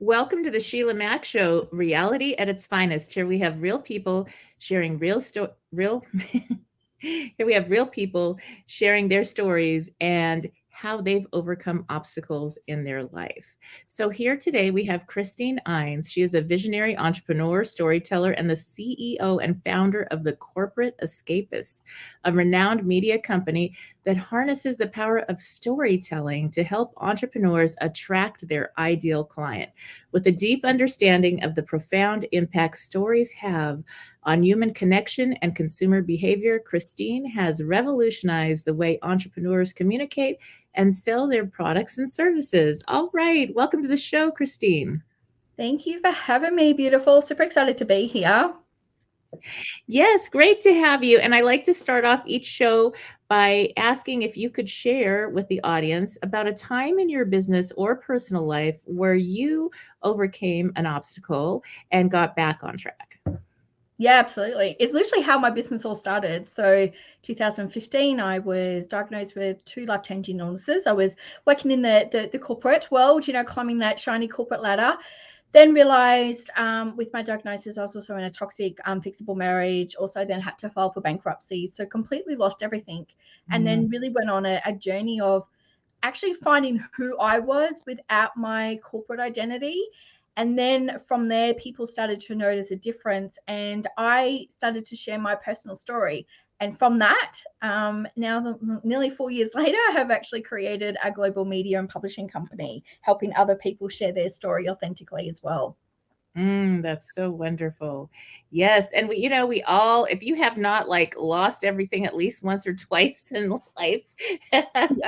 Welcome to the Sheila Mac Show, reality at its finest. Here we have real people sharing real here we have real people sharing their stories and how they've overcome obstacles in their life. So here today we have Christine Ines. She is a visionary entrepreneur, storyteller, and the CEO and founder of the Corporate Escapists, a renowned media company that harnesses the power of storytelling to help entrepreneurs attract their ideal client. With a deep understanding of the profound impact stories have on human connection and consumer behavior, Christine has revolutionized the way entrepreneurs communicate and sell their products and services. All right, welcome to the show, Christine. Thank you for having me, beautiful. Super excited to be here. Yes, great to have you. And I like to start off each show by asking if you could share with the audience about a time in your business or personal life where you overcame an obstacle and got back on track. Yeah, absolutely. It's literally how my business all started. So 2015, I was diagnosed with two life-changing illnesses. I was working in the corporate world, climbing that shiny corporate ladder. Then realized with my diagnosis, I was also in a toxic, unfixable marriage. Also then had to file for bankruptcy. So completely lost everything. And then really went on a journey of actually finding who I was without my corporate identity. And then from there, people started to notice a difference, and I started to share my personal story. And from that, now nearly 4 years later, I have actually created a global media and publishing company, helping other people share their story authentically as well. That's so wonderful. Yes, and we all, if you have not like lost everything at least once or twice in life, and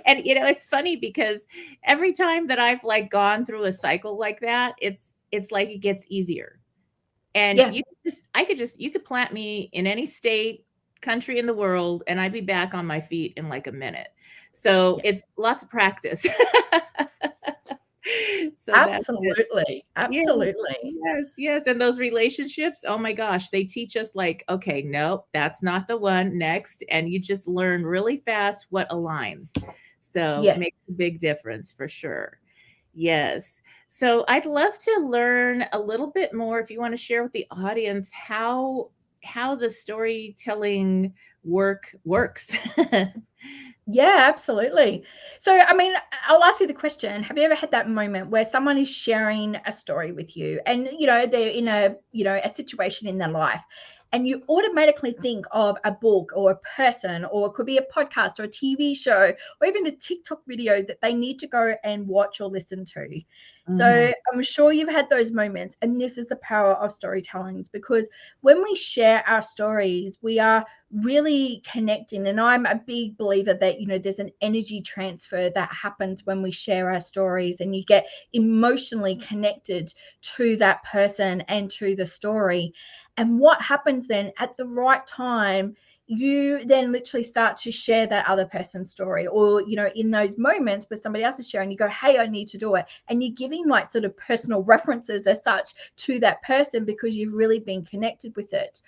it's funny because every time that I've like gone through a cycle like that, it's like it gets easier. And Yes. you could plant me in any state, country in the world, and I'd be back on my feet in like a minute. So Yeah. it's lots of practice. So that's it. Absolutely. Yeah. Absolutely. Yes, yes, and those relationships, oh my gosh, they teach us like, okay, nope, that's not the one, next, and you just learn really fast what aligns. So, Yes. makes a big difference for sure. Yes. So, I'd love to learn a little bit more if you want to share with the audience how the storytelling works. Yeah, absolutely. So, I mean, I'll ask you the question. Have you ever had that moment where someone is sharing a story with you and, they're in a situation in their life and you automatically think of a book or a person, or it could be a podcast or a TV show or even a TikTok video that they need to go and watch or listen to. Mhm. So I'm sure you've had those moments, and this is the power of storytelling, because when we share our stories, we are really connecting. And I'm a big believer that there's an energy transfer that happens when we share our stories, and you get emotionally connected to that person and to the story. And what happens then at the right time, you then literally start to share that other person's story, or in those moments where somebody else is sharing, you go, hey, I need to do it, and you're giving like sort of personal references as such to that person because you've really been connected with it.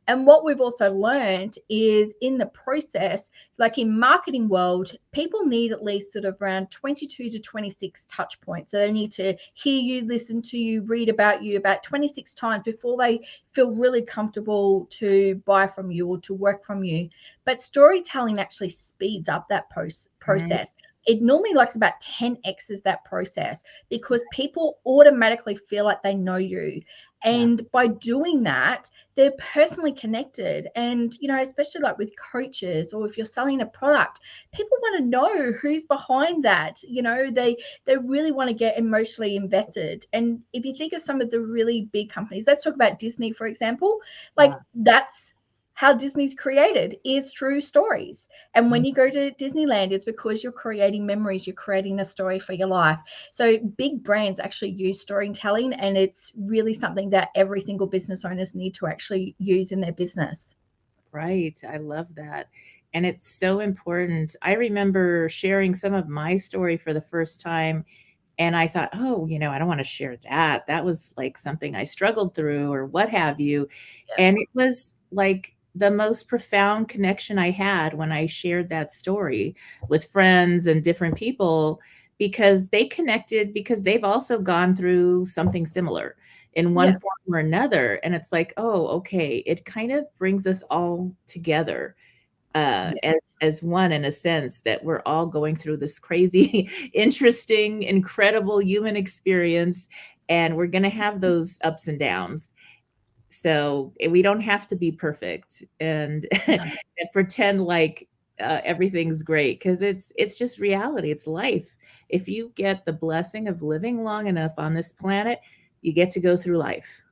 And what we've also learned is in the process, like in marketing world, people need at least sort of around 22 to 26 touch points. So they need to hear you, listen to you, read about you about 26 times before they feel really comfortable to buy from you or to work from you. But storytelling actually speeds up that Right. process. It normally likes about 10x's that process because people automatically feel like they know you. Yeah. And by doing that, they're personally connected. And especially like with coaches, or if you're selling a product, people want to know who's behind that. They really want to get emotionally invested. And if you think of some of the really big companies, let's talk about Disney, for example. Like, Yeah. that's how Disney's created, is through stories. And when you go to Disneyland, it's because you're creating memories, you're creating a story for your life. So big brands actually use storytelling, and it's really something that every single business owners need to actually use in their business. Right. I love that. And it's so important. I remember sharing some of my story for the first time, and I thought, oh, I don't want to share that. That was like something I struggled through or what have you. Yeah. And it was like the most profound connection I had when I shared that story with friends and different people because they connected because they've also gone through something similar in one Yeah. form or another. And it's like, oh, okay, it kind of brings us all together Yes. as one, in a sense that we're all going through this crazy, interesting, incredible human experience, and we're going to have those ups and downs. So we don't have to be perfect and, No. and pretend like everything's great, because it's just reality. It's life. If you get the blessing of living long enough on this planet, you get to go through life.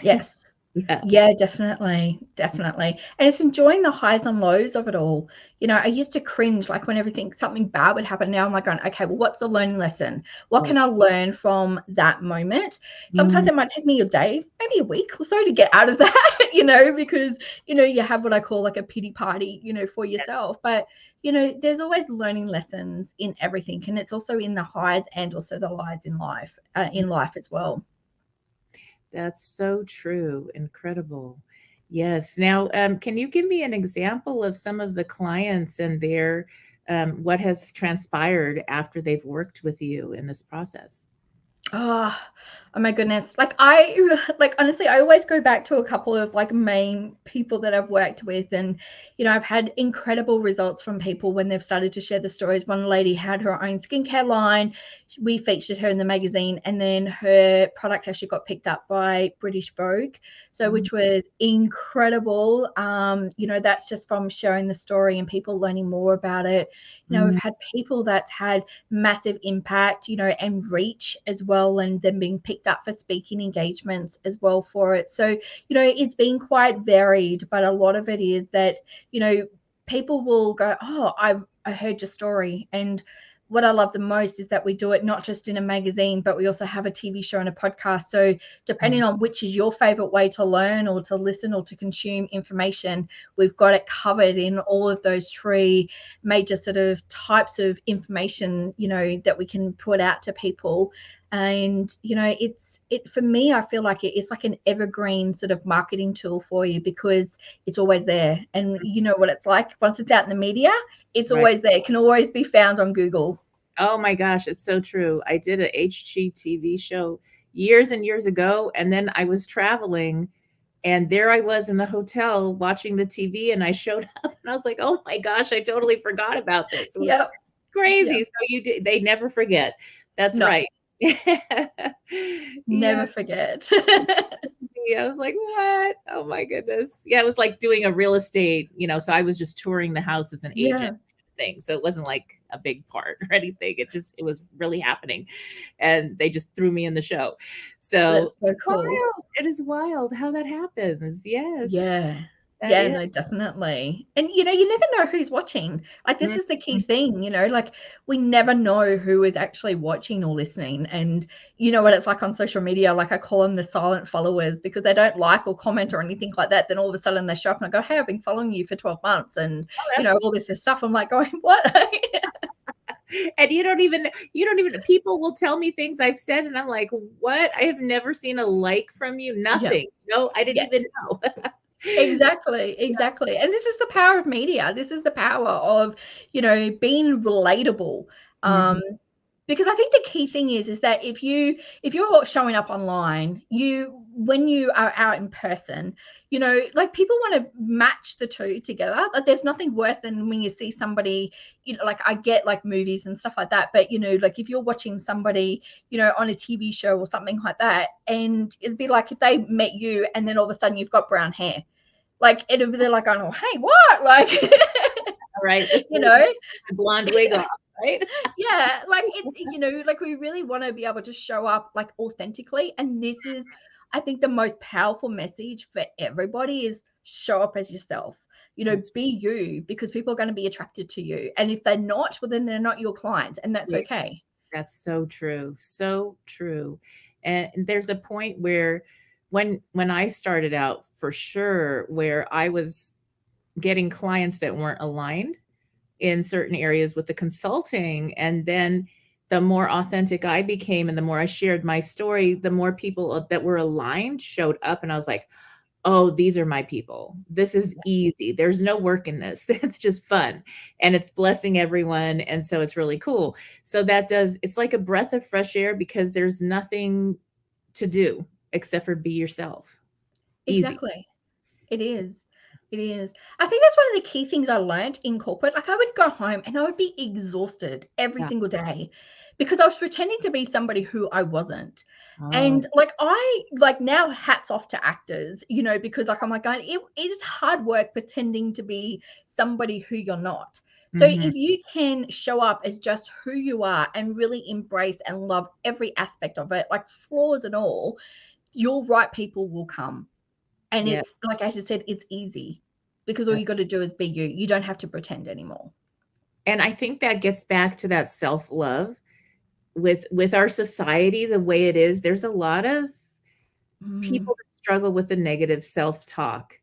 Yes. Yeah. Yeah, definitely, definitely. And it's enjoying the highs and lows of it all. I used to cringe like when everything something bad would happen. Now I'm like going, okay, well, what's the learning lesson? What can Yes. I learn from that moment? Sometimes Mm, it might take me a day, maybe a week or so to get out of that, because you have what I call like a pity party, for yes. yourself. But there's always learning lessons in everything, and it's also in the highs and also the lies in life as well. That's so true. Incredible. Yes. Now, can you give me an example of some of the clients and their what has transpired after they've worked with you in this process? Oh, oh my goodness. Like I like honestly, I always go back to a couple of like main people that I've worked with, and I've had incredible results from people when they've started to share the stories. One lady had her own skincare line. We featured her in the magazine, and then her product actually got picked up by British Vogue. So Mm, which was incredible. That's just from sharing the story and people learning more about it. We've mm, had people that had massive impact, and reach as well, and then being picked up for speaking engagements as well for it. So, it's been quite varied, but a lot of it is that, people will go, oh, I heard your story. And what I love the most is that we do it not just in a magazine, but we also have a TV show and a podcast. So depending mm, on which is your favorite way to learn or to listen or to consume information, we've got it covered in all of those three major sort of types of information, that we can put out to people. And it for me, I feel like it's like an evergreen sort of marketing tool for you, because it's always there. And you know what it's like once it's out in the media, it's right. always there. It can always be found on Google. Oh my gosh, it's so true. I did a HGTV show years and years ago, and then I was traveling, and there I was in the hotel watching the TV, and I showed up, and I was like, "Oh my gosh, I totally forgot about this." It was Yep. Yep. crazy. So they never forget. That's No, right. Yeah, never forget. I was like, "What? Oh my goodness." Yeah, it was like doing a real estate, so I was just touring the house as an agent Yeah, thing. So it wasn't like a big part or anything. It was really happening. And they just threw me in the show. So that's so cool. wild. It is wild how that happens. Yes, Yeah. that Yeah, is. no, definitely. And you never know who's watching. Like this is the key Mhm. thing, like we never know who is actually watching or listening. And you know what it's like on social media, like I call them the silent followers, because they don't like or comment or anything like that. Then all of a sudden they show up and I go, "Hey, I've been following you for 12 months," and Oh, that's all this stuff. I'm like going, "What?" and you don't even people will tell me things I've said and I'm like, "What? I have never seen a like from you." Yeah. Nothing. No, I didn't Yeah. even know. Exactly, exactly. And this is the power of media. This is the power of, being relatable. Mhm. Um, because I think the key thing is that if you're showing up online, when you are out in person, like people want to match the two together. Like there's nothing worse than when you see somebody, like I get like movies and stuff like that, but like if you're watching somebody, on a TV show or something like that, and it'd be like if they met you and then all of a sudden you've got brown hair. Like it'll be they're like, "Oh, hey, what?" Like, All right. This you way know? my blonde wig off, right? Yeah, like it's like we really want to be able to show up like authentically. And this is, I think, the most powerful message for everybody is show up as yourself. That's Be you, because people are going to be attracted to you. And if they're not, well, then they're not your client, and that's yeah, okay. that's so true. So true. And there's a point where when I started out for sure where I was getting clients that weren't aligned in certain areas with the consulting. And then the more authentic I became and the more I shared my story, the more people that were aligned showed up. And I was like, oh, these are my people. This is easy. There's no work in this. It's just fun and it's blessing everyone. And so it's really cool. So it's like a breath of fresh air because there's nothing to do except for be yourself. Easy. Exactly. It is. It is. I think that's one of the key things I learned in corporate. Like I would go home and I would be exhausted every Yeah. single day because I was pretending to be somebody who I wasn't. Oh, And like I like now hats off to actors, you know, because like I'm like going, it is hard work pretending to be somebody who you're not. So mhm. if you can show up as just who you are and really embrace and love every aspect of it, like flaws and all, your right people will come. And Yeah. it's like I just said, it's easy because all you got to do is be you. You don't have to pretend anymore. And I think that gets back to that self-love with our society the way it is. There's a lot of Mm, people that struggle with the negative self-talk,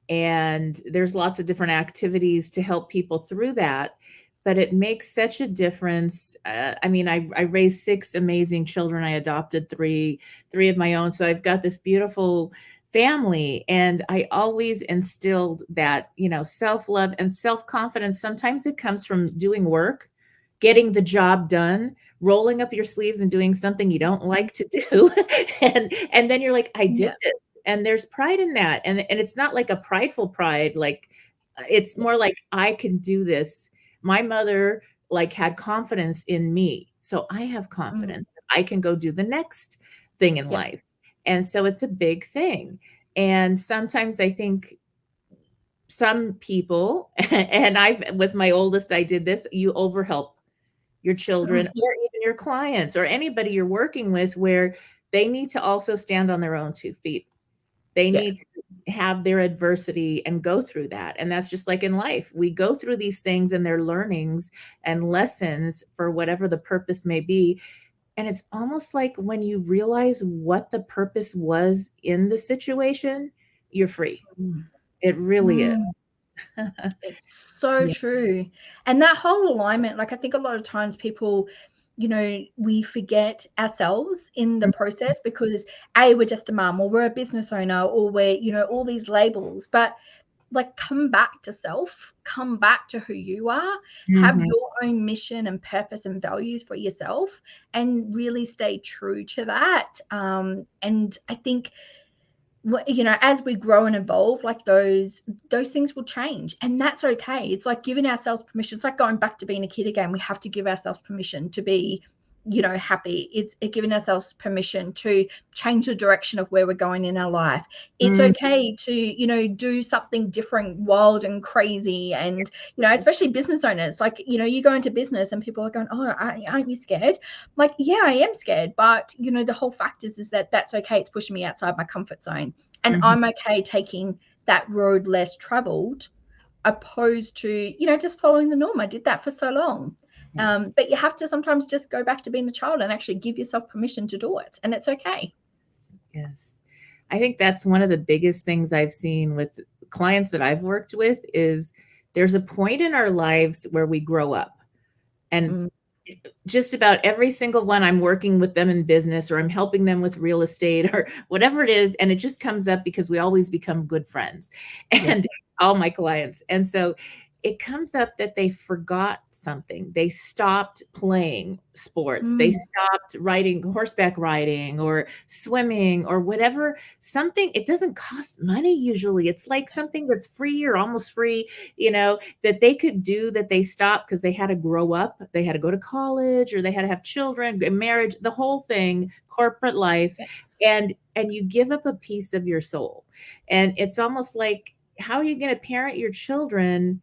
and there's lots of different activities to help people through that, but it makes such a difference. I mean, I raised 6 amazing children. I adopted 3 of my own, so I've got this beautiful family, and I always instilled that, self-love and self-confidence. Sometimes it comes from doing work, getting the job done, rolling up your sleeves and doing something you don't like to do. And then you're like, I did yeah. this. And there's pride in that. And it's not like a prideful pride, like it's more like I can do this. My mother like had confidence in me. So I have Mm, confidence that I can go do the next thing in yes. life. And so it's a big thing. And sometimes I think some people, and with my oldest, I did this, you overhelp your children Mm, or even your clients or anybody you're working with where they need to also stand on their own 2 feet. They need yes. to have their adversity and go through that. And that's just like in life. We go through these things and they're learnings and lessons for whatever the purpose may be. And it's almost like when you realize what the purpose was in the situation, you're free. Mm, It really is. mm. It's so Yeah. true. And that whole alignment, like I think a lot of times people, you know, we forget ourselves in the process because A, we're just a mum or we're a business owner or we're, you know, all these labels. But like come back to self, come back to who you are, have Mhm. your own mission and purpose and values for yourself, and really stay true to that. And I think, you know, as we grow and evolve, like those things will change, and that's okay. It's like giving ourselves permission. It's like going back to being a kid again. We have to give ourselves permission to be, you know, happy. It's giving ourselves permission to change the direction of where we're going in our life. It's Mm, okay to, you know, do something different, wild and crazy. And you know, especially business owners, like, you know, you go into business and people are going, oh, aren't you scared? Like, yeah, I am scared, but you know, the whole fact is that that's okay. It's pushing me outside my comfort zone, and mhm. I'm okay taking that road less traveled opposed to, you know, just following the norm. I did that for so long. Yeah. But you have to sometimes just go back to being a child and actually give yourself permission to do it, and it's okay. Yes. I think that's one of the biggest things I've seen with clients that I've worked with is there's a point in our lives where we grow up. And Mm, just about every single one, I'm working with them in business or I'm helping them with real estate or whatever it is, and it just comes up because we always become good friends, yes. and all my clients. And so it comes up that they forgot something. They stopped playing sports. They Mm, stopped riding horseback riding or swimming or whatever. Something, it doesn't cost money usually. It's like something that's free or almost free, that they could do, that they stopped because they had to grow up. They had to go to college or they had to have children, marriage, the whole thing, corporate life. yes. And you give up a piece of your soul. And it's almost like, how are you going to parent your children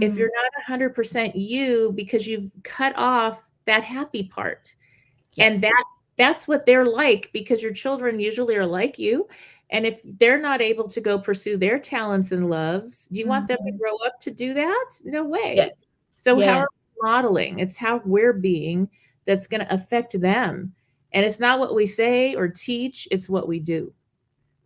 if you're Mm, not 100% you because you've cut off that happy part? And yes. that's what they're like, because your children usually are like you. And if they're not able to go pursue their talents and loves, do you want them to Mhm. grow up to do that? No way. Yes. So how Yeah. are we modeling? It's how we're being that's going to affect them. And it's not what we say or teach, it's what we do.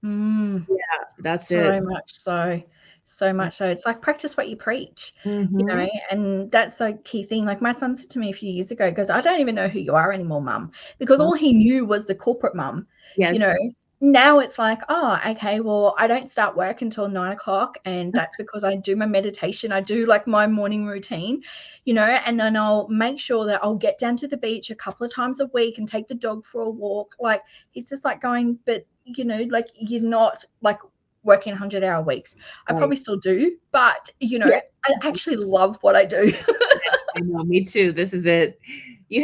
Mm. Yeah, that's it. So much so. So Yeah. much so. It's like practice what you preach, you Mhm. know, and that's a key thing. Like my son said to me a few years ago, he goes, I don't even know who you are anymore, mum. Because Oh, all he knew was the corporate mum, you know. yes. now it's like, oh, okay, well, I don't start work until 9 o'clock, and that's because I do my meditation. I do like my morning routine, and then I'll make sure that I'll get down to the beach a couple of times a week and take the dog for a walk. Like, he's just like going, but like, you're not like working 100-hour weeks. I probably Right. still do, but Yeah. I actually love what I do. I know, me too. This is it.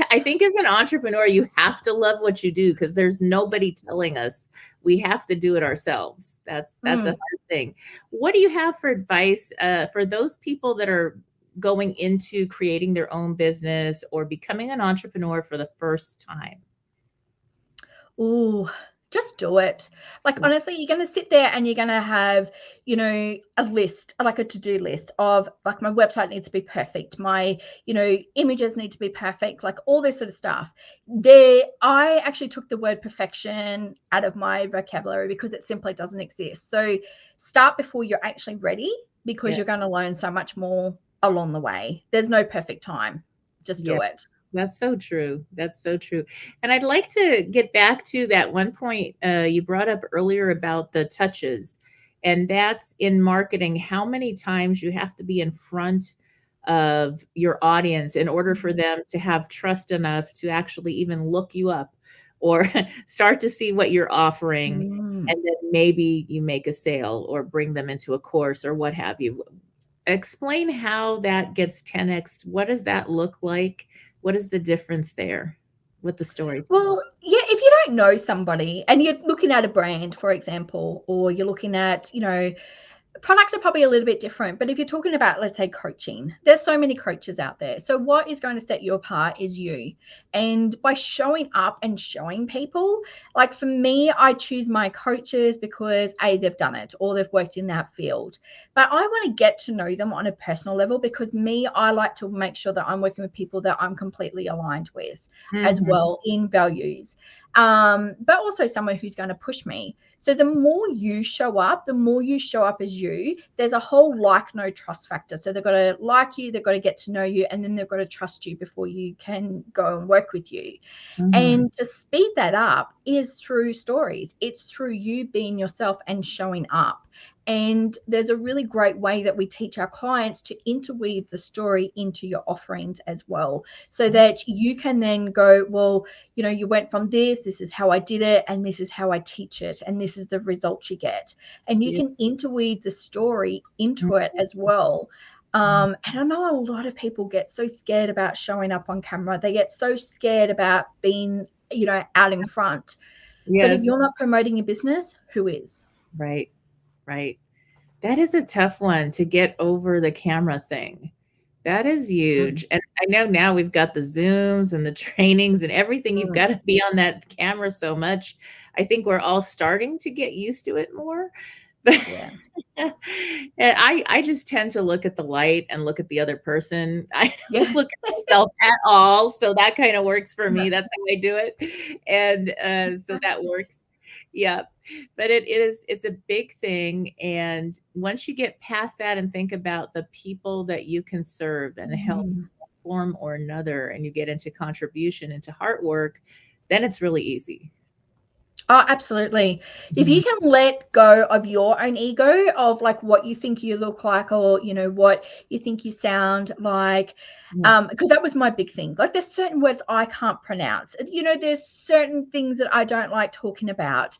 I think as an entrepreneur, you have to love what you do because there's nobody telling us. We have to do it ourselves. That's a Mm. hard thing. What do you have for advice for those people that are going into creating their own business or becoming an entrepreneur for the first time? Ooh, just do it. Like, Yeah. honestly, you're gonna sit there and you're gonna have, a list, like a to-do list of like, my website needs to be perfect, my, images need to be perfect, like all this sort of stuff. I actually took the word perfection out of my vocabulary because it simply doesn't exist. So start before you're actually ready, because Yeah. you're gonna learn so much more along the way. There's no perfect time. Just Yeah. do it. That's so true. That's so true. And I'd like to get back to that one point you brought up earlier about the touches. And that's in marketing, how many times you have to be in front of your audience in order for them to have trust enough to actually even look you up or start to see what you're offering. Mm. And then maybe you make a sale or bring them into a course or what have you. Explain how that gets 10x. What does that look like? What is the difference there with the storytelling? Well, yeah, if you don't know somebody and you're looking at a brand, for example, or you're looking at, products are probably a little bit different, but if you're talking about, let's say, coaching, there's so many coaches out there. So what is going to set you apart is you. And by showing up and showing people, like for me, I choose my coaches because A, they've done it or they've worked in that field. But I want to get to know them on a personal level, because me, I like to make sure that I'm working with people that I'm completely aligned with as Mhm. well in values. But also someone who's going to push me. So the more you show up, the more you show up as you, there's a whole like, no trust factor. So they've got to like you, they've got to get to know you, and then they've got to trust you before you can go and work with you. Mhm. And to speed that up is through stories. It's through you being yourself and showing up. And there's a really great way that we teach our clients to interweave the story into your offerings as well, so that you can then go, well, you went from this is how I did it, and this is how I teach it, and this is the results you get. And you Yeah. can interweave the story into it Mhm. as well. And I know a lot of people get so scared about showing up on camera. They get so scared about being, out in front. But if Yes. you're not promoting your business, who is? Right. Right. That is a tough one to get over the camera thing. That is Mm, huge. And I know now we've got the Zooms and the trainings and everything. You've mm, got to be on that camera so much. I think we're all starting to get used to it more. But yeah. and I just tend to look at the light and look at the other person. I don't Yeah. look at myself at all. So that kind of works for me. That's how I do it. And so that Exactly. works. Yeah. But it's a big thing. And once you get past that and think about the people that you can serve and help Mm. form or another, and you get into contribution, into heart work, then it's really easy. Oh, absolutely. If you Mhm. can let go of your own ego, of like what you think you look like, or what you think you sound like, Yeah. because that was my big thing. Like, there's certain words I can't pronounce. There's certain things that I don't like talking about.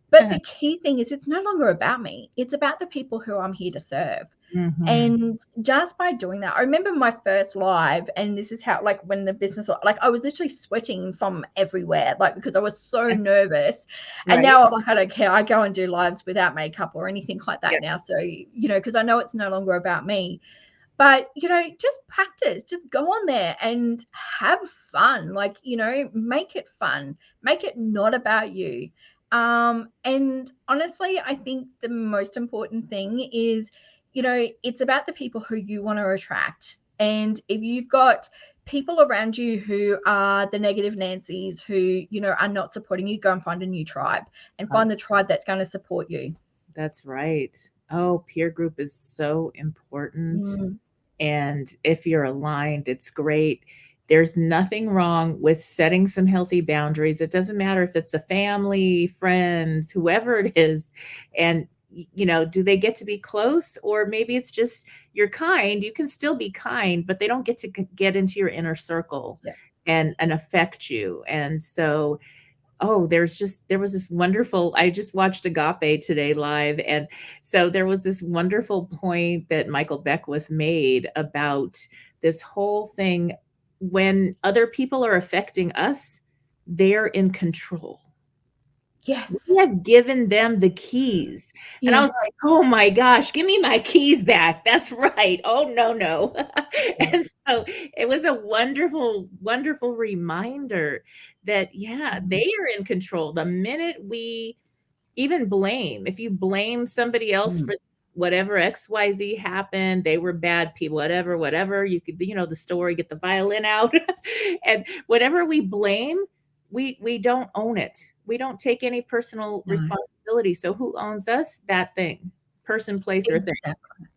But the key thing is, it's no longer about me. It's about the people who I'm here to serve. Mhm. And just by doing that, I remember my first live, and this is how, like, when the business, like, I was literally sweating from everywhere, like, because I was so nervous. And Right. now, like, I don't care. I go and do lives without makeup or anything like Yeah. that now. So, because I know it's no longer about me. But, just practice, just go on there and have fun. Like, make it fun, make it not about you. And honestly, I think the most important thing is, it's about the people who you want to attract. And if you've got people around you who are the negative Nancy's, who, are not supporting you, go and find a new tribe, and Uh, find the tribe that's going to support you. that's right. Oh, peer group is so important. Mm, And if you're aligned, it's great. There's nothing wrong with setting some healthy boundaries. It doesn't matter if it's a family, friends, whoever it is. And, do they get to be close? Or maybe it's just you're kind. You can still be kind, but they don't get to get into your inner circle Yeah. and affect you. And so, oh, there was this wonderful, I just watched Agape today live, and so there was this wonderful point that Michael Beckwith made about this whole thing. When other people are affecting us, they're in control. We Yes. have given them the keys. And I was Yes. like, "Oh my gosh, give me my keys back." That's right. Oh, no, no. Yeah. And so it was a wonderful, wonderful reminder that, yeah, Mhm. they are in control. The minute we even blame, if you blame somebody else Mm. for whatever XYZ happened, they were bad people, whatever, whatever, you could, the story, get the violin out. And whatever we blame, we don't own it. We don't take any personal No. responsibility. So who owns us? That thing, person, place, or thing. Exactly.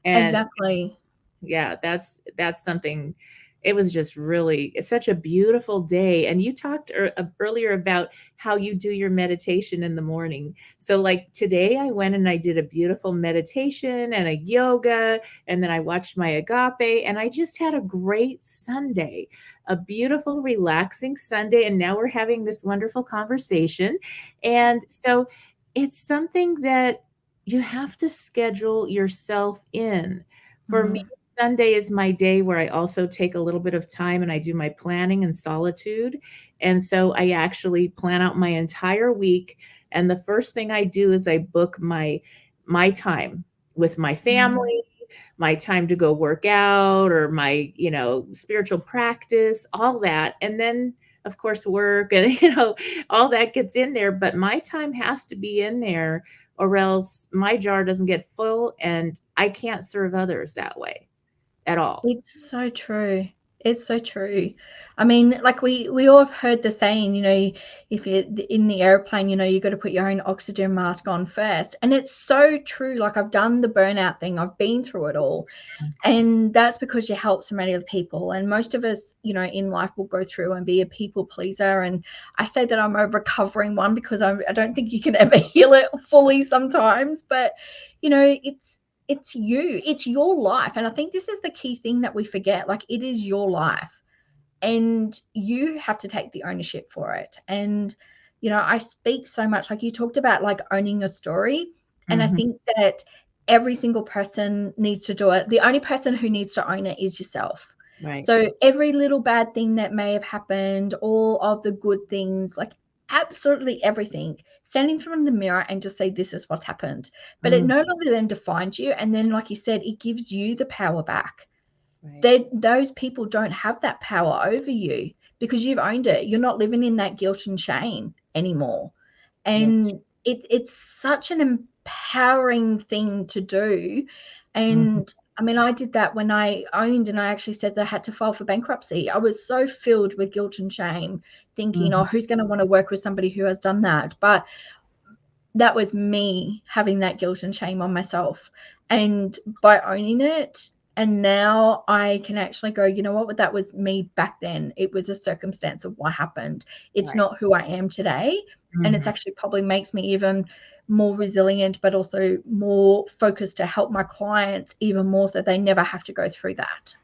And Exactly. yeah, that's something. It was just really, it's such a beautiful day. And you talked earlier about how you do your meditation in the morning. So like today I went and I did a beautiful meditation and a yoga, and then I watched my agape, and I just had a great Sunday, a beautiful relaxing Sunday, and now we're having this wonderful conversation. And so it's something that you have to schedule yourself in. For me, Mm. Sunday is my day where I also take a little bit of time and I do my planning in solitude. And so I actually plan out my entire week. And the first thing I do is I book my time with my Mm. family, my time to go work out, or my, spiritual practice, all that. And then of course work and all that gets in there, but my time has to be in there, or else my jar doesn't get full and I can't serve others that way at all. It's so true. It's so true. I mean, like we all have heard the saying, if you're in the airplane, you got to put your own oxygen mask on first. And it's so true. Like I've done the burnout thing. I've been through it all. And that's because you help so many other people. And most of us, in life will go through and be a people pleaser. And I say that I'm a recovering one because I don't think you can ever heal it fully sometimes. But, it's you, it's your life. And I think this is the key thing that we forget. Like it is your life and you have to take the ownership for it. And, I speak so much, like you talked about, like owning a story. And I Mhm. think that every single person needs to do it. The only person who needs to own it is yourself. Right. So every little bad thing that may have happened, all of the good things, like absolutely everything, stand in front of the mirror and just say, this is what's happened. But it Mm, no longer then defines you. And then, like you said, it gives you the power back. right. Those people don't have that power over you because you've owned it. You're not living in that guilt and shame anymore. That's And it's such an empowering thing to do. mhm, And I mean, I did that when I owned, and I actually said that I had to file for bankruptcy. I was so filled with guilt and shame, thinking, oh, mhm, who's going to want to work with somebody who has done that? But that was me having that guilt and shame on myself. And by owning it, and now I can actually go, you know what, that was me back then. It was a circumstance of what happened. It's right. not who I am today. And it's Mhm. actually probably makes me even more resilient, but also more focused to help my clients even more so they never have to go through that.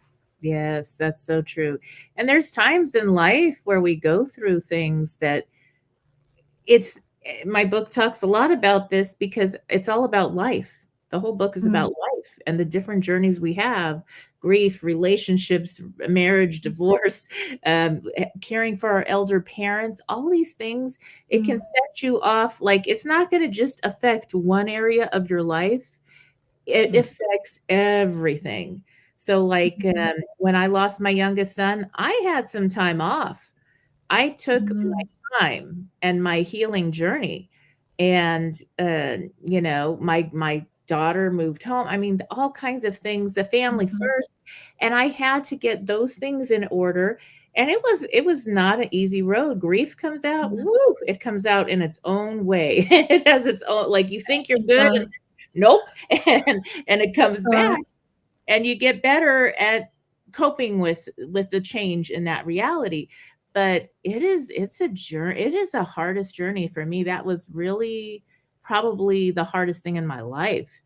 Yes, that's so true. And there's times in life where we go through things that it's my book talks a lot about this because it's all about life. The whole book is about Mm, life and the different journeys we have, grief, relationships, marriage, divorce, caring for our elder parents, all these things. It can mm, set you off. Like it's not going to just affect one area of your life, it mm, affects everything. So, like, mm, when I lost my youngest son, I had some time off. I took mm, my time and my healing journey, and, my daughter moved home. I mean, all kinds of things, the family mhm, first, and I had to get those things in order, and it was not an easy road. Grief comes out, mm. woo, it comes out in its own way. It has its own, like, you think you're It good, and does. nope, and it comes back, Right. and you get better at coping with the change in that reality. But it's a journey. It is the hardest journey for me. That was really probably the hardest thing in my life.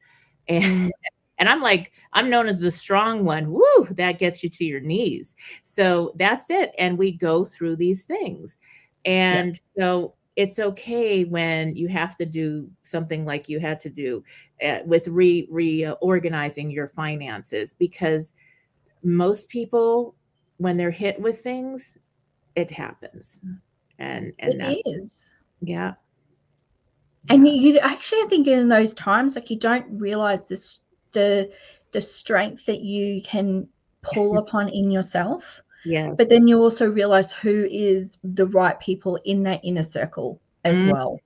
And Mm. and I'm like, I'm known as the strong one. Woo, that gets you to your knees. So that's it. And we go through these things. Yeah, And so it's okay when you have to do something like you had to do with reorganizing your finances, because most people, when they're hit with things, it happens. And that, it is. yeah, And yeah, you actually, I think in those times, like you don't realize this, the strength that you can pull upon in yourself. But yes. then you also realize who is the right people in that inner circle as Mm, well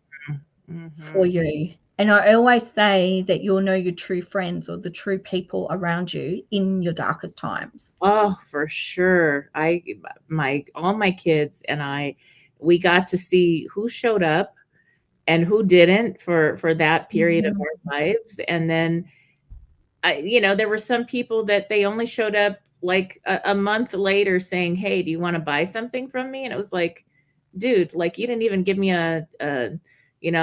for mhm. you. And I always say that you'll know your true friends or the true people around you in your darkest times. Oh, for sure. My all my kids and I, we got to see who showed up and who didn't for that period of Mhm. our lives. And then there were some people that they only showed up like a month later saying, "Hey, do you want to buy something from me?" And it was like, dude, like you didn't even give me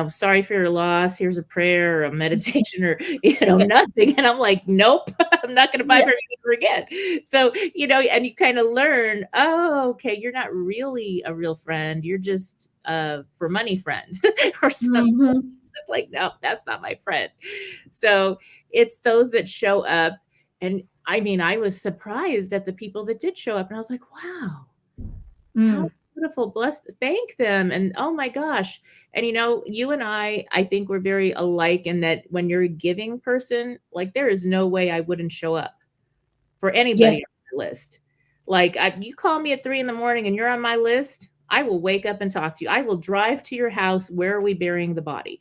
sorry for your loss. Here's a prayer or a meditation or Yeah. nothing. And I'm like, nope, I'm not going to buy Yeah. from you ever again. So and you kind of learn, oh, okay, you're not really a real friend. You're just for money friend or something. Mhm. It's like, no, that's not my friend. So it's those that show up. And I mean, I was surprised at the people that did show up. And I was like, wow, how Mm. beautiful. Bless, thank them. And oh my gosh. And you and I think we're very alike in that when you're a giving person, like there is no way I wouldn't show up for anybody Yes. on my list. Like you call me at 3 in the morning and you're on my list, I will wake up and talk to you. I will drive to your house. Where are we burying the body?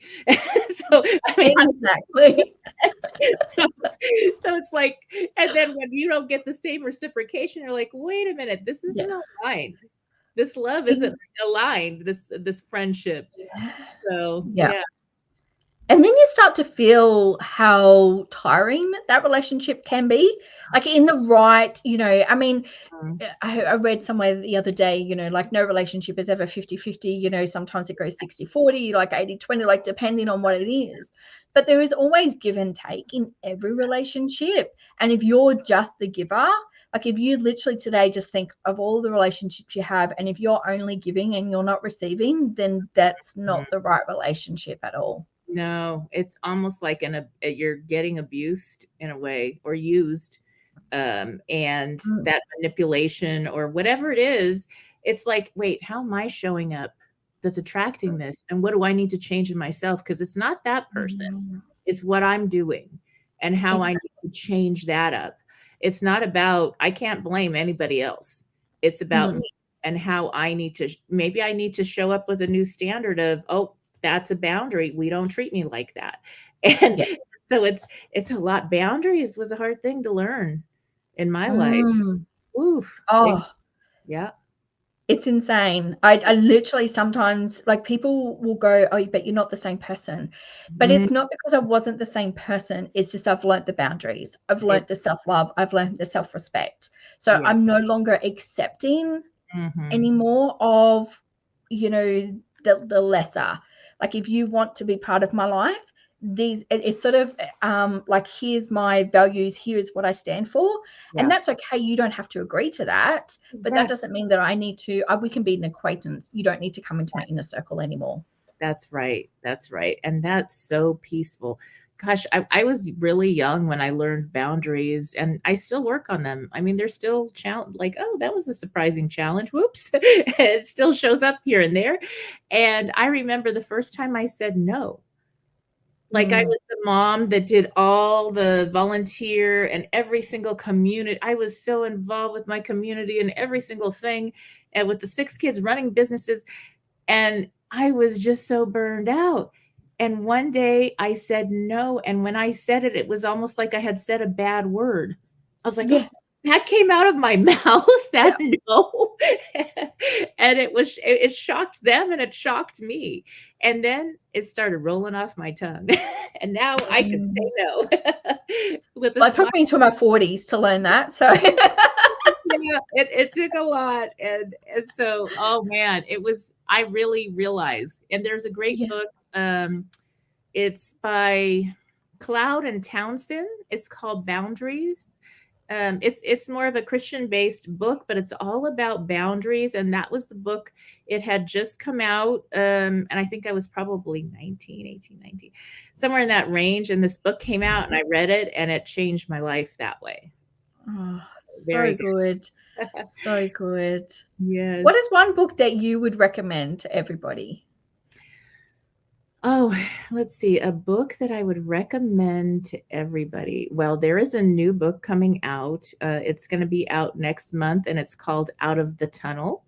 So I mean, Exactly. so, so it's like, and then when you don't get the same reciprocation, you're like, wait a minute, this Yeah. isn't aligned. This love isn't Ex- aligned. This friendship. So Yeah. yeah. And then you start to feel how tiring that relationship can be. Like in the right, I mean, Mm, I read somewhere the other day, like no relationship is ever 50-50. Sometimes it goes 60-40, like 80-20, like depending on what it is. But there is always give and take in every relationship. And if you're just the giver, like if you literally today just think of all the relationships you have, and if you're only giving and you're not receiving, then that's mm. not the right relationship at all. No, it's almost like you're getting abused in a way or used. And Mm. that manipulation or whatever it is, it's like, wait, how am I showing up that's attracting this? And what do I need to change in myself? Because it's not that person. Mm. It's what I'm doing and how I Exactly. need to change that up. It's not about, I can't blame anybody else. It's about Mm. me and how I need to, maybe I need to show up with a new standard of, oh, that's a boundary. We don't treat me like that. And Yeah. so it's a lot. Boundaries was a hard thing to learn in my life. Mm. Oof. Oh, Yeah. it's insane. I literally sometimes, like, people will go, "Oh, but you're not the same person." But Mhm. it's not because I wasn't the same person. It's just I've learnt the boundaries. I've It learnt the self-love. I've learned the self-respect. So yeah. I'm no longer accepting Mhm. anymore of, the lesser. Like if you want to be part of my life, it's sort of like here's my values, here is what I stand for, and Yeah. that's okay. You don't have to agree to that, but that Exactly. doesn't mean that I need to. We can be an acquaintance. You don't need to come into my inner circle anymore. That's right. That's right. And that's so peaceful. Gosh, I was really young when I learned boundaries and I still work on them. I mean, there's still challenge like, oh, that was a surprising challenge. Whoops. It still shows up here and there. And I remember the first time I said no. Like I Mm. was the mom that did all the volunteer and every single community. I was so involved with my community and every single thing and with the 6 kids running businesses. And I was just so burned out. And one day I said no. And when I said it, it was almost like I had said a bad word. I was like, oh, Yes. that came out of my mouth, that Yeah. no. And it shocked them and it shocked me. And then it started rolling off my tongue. And now I could say Mm. no with a Well, it smile. took me into my 40s to learn that. So it took a lot. And so, oh man, I really realized, and there's a great Yeah. book. It's by Cloud and Townsend. It's called Boundaries. It's more of a Christian-based book, but it's all about boundaries. And that was the book. It had just come out, and I think I was probably 19, 18, 19, somewhere in that range. And this book came out, and I read it, and it changed my life that way. Oh, Very so good. good. So good. What Yes. is one book that you would recommend to everybody? Oh, let's see. A book that I would recommend to everybody. Well, there is a new book coming out. It's going to be out next month, and it's called Out of the Tunnel.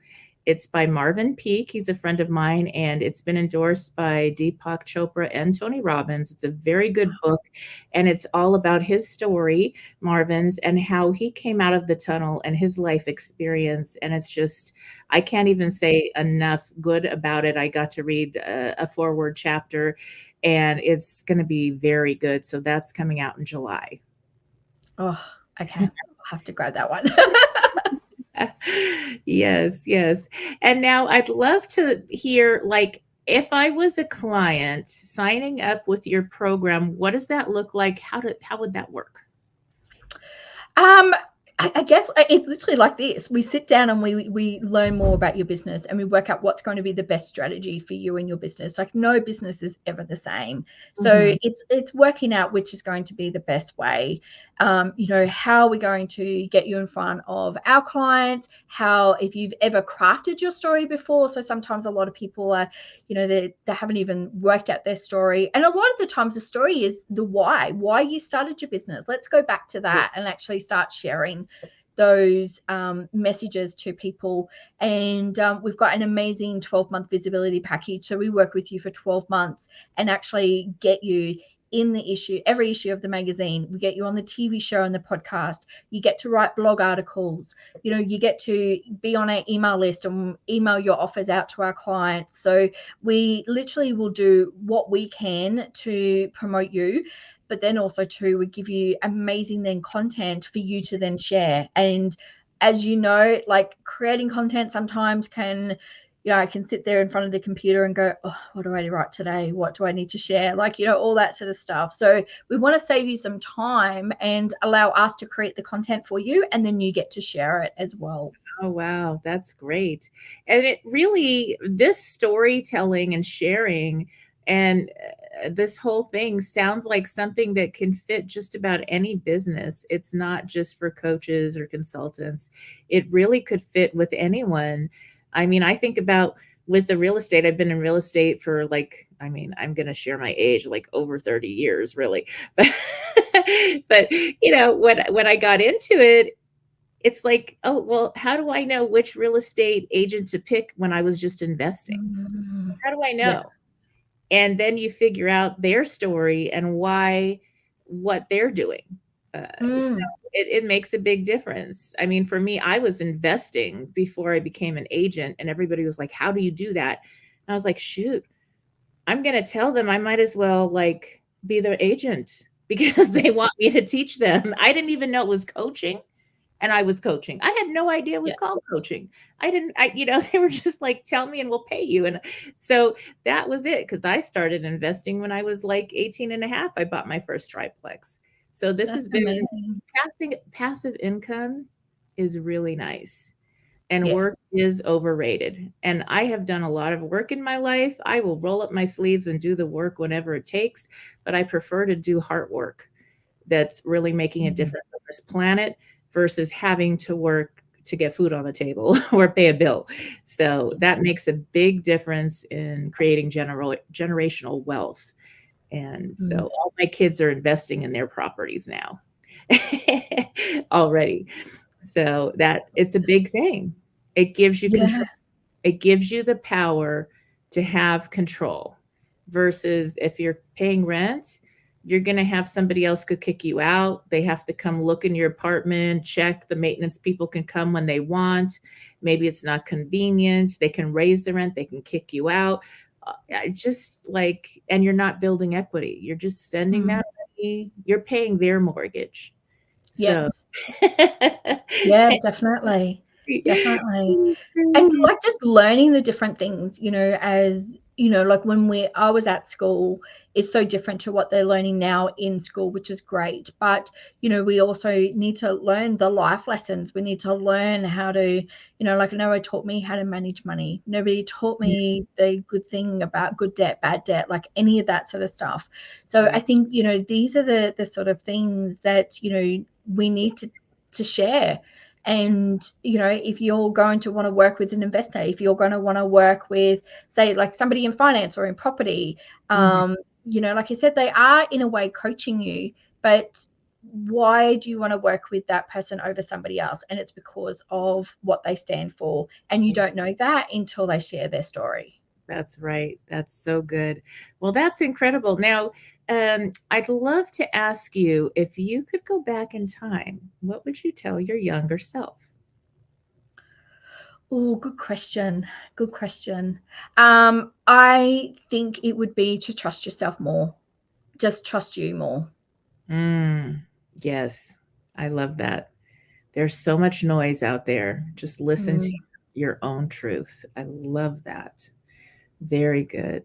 It's by Marvin Peake. He's a friend of mine, and it's been endorsed by Deepak Chopra and Tony Robbins. It's a very good book, and it's all about his story, Marvin's, and how he came out of the tunnel and his life experience. And it's just, I can't even say enough good about it. I got to read a forward chapter, and it's going to be very good. So that's coming out in July. Oh, okay. I'll have to grab that one. Yes, yes. And now I'd love to hear, like, if I was a client signing up with your program, what does that look like? How would that work? Um, I guess it's literally like this. We sit down and we learn more about your business, and we work out what's going to be the best strategy for you and your business. Like, no business is ever the same. So Mhm. it's working out which is going to be the best way. How are we going to get you in front of our clients? How, if you've ever crafted your story before. So sometimes a lot of people are, they haven't even worked out their story. And a lot of the times the story is the why you started your business. Let's go back to that Yes. and actually start sharing those messages to people. And we've got an amazing 12-month visibility package. So we work with you for 12 months and actually get you in every issue of the magazine. We get you on the TV show and the podcast. You get to write blog articles. You get to be on our email list and email your offers out to our clients. So we literally will do what we can to promote you, but then also too, we give you amazing then content for you to then share. And as you know, like, creating content sometimes I can sit there in front of the computer and go, oh, what do I write today? What do I need to share? Like, all that sort of stuff. So we want to save you some time and allow us to create the content for you, and then you get to share it as well. Oh, wow, that's great. And it really, this storytelling and sharing and this whole thing sounds like something that can fit just about any business. It's not just for coaches or consultants. It really could fit with anyone. I mean, I think about with the real estate, I've been in real estate for, like, I mean, I'm going to share my age, like over 30 years, really. But when I got into it, it's like, oh, well, how do I know which real estate agent to pick when I was just investing? Mm, How do I yes. know? And then you figure out their story and what they're doing. So Mm, it makes a big difference. I mean, for me, I was investing before I became an agent, and everybody was like, how do you do that? And I was like, shoot, I'm going to tell them I might as well, like, be their agent because yeah. they want me to teach them. I didn't even know it was coaching, and I was coaching. I had no idea it was Yeah. called coaching. They were just like, tell me and we'll pay you. And so that was it. Cause I started investing when I was like 18 and a half. I bought my first triplex. So this That's has been amazing. passive income is really nice, and Yes. work is overrated. And I have done a lot of work in my life. I will roll up my sleeves and do the work whenever it takes, but I prefer to do hard work that's really making a Mhm. difference on this planet versus having to work to get food on the table or pay a bill. So that Yes. makes a big difference in creating generational wealth. And so Mm. all my kids are investing in their properties now already. So that it's a big thing. It gives you Yeah. control. It gives you the power to have control versus if you're paying rent, you're going to have somebody else could kick you out. They have to come look in your apartment, check. The maintenance people can come when they want. Maybe it's not convenient. They can raise the rent, they can kick you out. Just like, and you're not building equity. You're just sending Mm. that money. You're paying their mortgage. So Yes. Yeah, definitely. Definitely. And crazy. like just learning the different things, as like I was at school is so different to what they're learning now in school, which is great. But, we also need to learn the life lessons. We need to learn how to, like nobody taught me how to manage money. Nobody taught Yeah, me the good thing about good debt, bad debt, like any of that sort of stuff. So I right. think, these are the sort of things that, we need to share. And if you're going to want to work with an investor, if you're going to want to work with, say, like somebody in finance or in property, Mhm. like I said, they are in a way coaching you, but why do you want to work with that person over somebody else? And it's because of what they stand for, and you don't know that until they share their story. That's right. That's so good. Well, that's incredible. Now, I'd love to ask you, if you could go back in time, what would you tell your younger self? Oh, good question. Good question. I think it would be to trust yourself more. Just trust you more. Mm, yes, I love that. There's so much noise out there. Just listen to Mm. your own truth. I love that. Very good.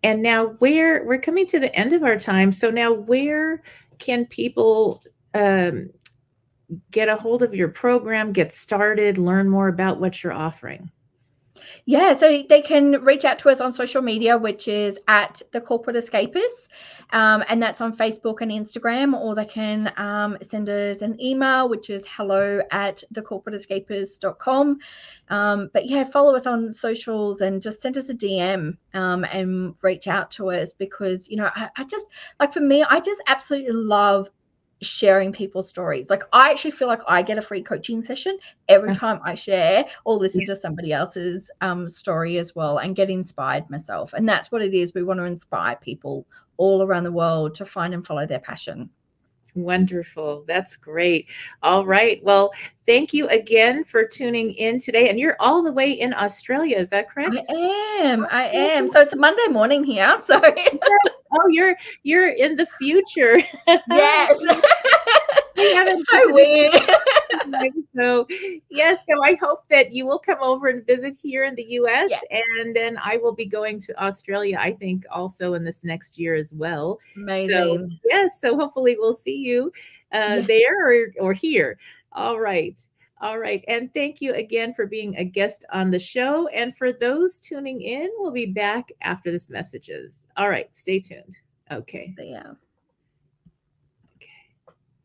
And now, where we're coming to the end of our time, so now where can people um, get a hold of your program, get started, learn more about what you're offering? Yeah, so they can reach out to us on social media, which is at the Corporate Escapists, and that's on Facebook and Instagram, or they can send us an email, which is hello@thecorporateescapists.com. But yeah, follow us on socials and just send us a DM and reach out to us, because I just, like, for me, I just absolutely love sharing people's stories. Like, I actually feel like I get a free coaching session every Uh, time I share or yeah, listen to somebody else's story as well, and get inspired myself. And that's what it is. We want to inspire people all around the world to find and follow their passion. wonderful. That's great. All right. Well, thank you again for tuning in today. And you're all the way in Australia, is that I correct? am. I am. So it's a Monday morning here. So Oh, you're in the future. yes. We haven't It's so visited weird. time. So, yes, so I hope that you will come over and visit here in the US, Yeah, and then I will be going to Australia, I think, also in this next year as well. So, amazing. yes, so hopefully we'll see you Yeah, there or here. All right. All right. And thank you again for being a guest on the show. And for those tuning in, we'll be back after this messages. All right. Stay tuned. Okay. yeah.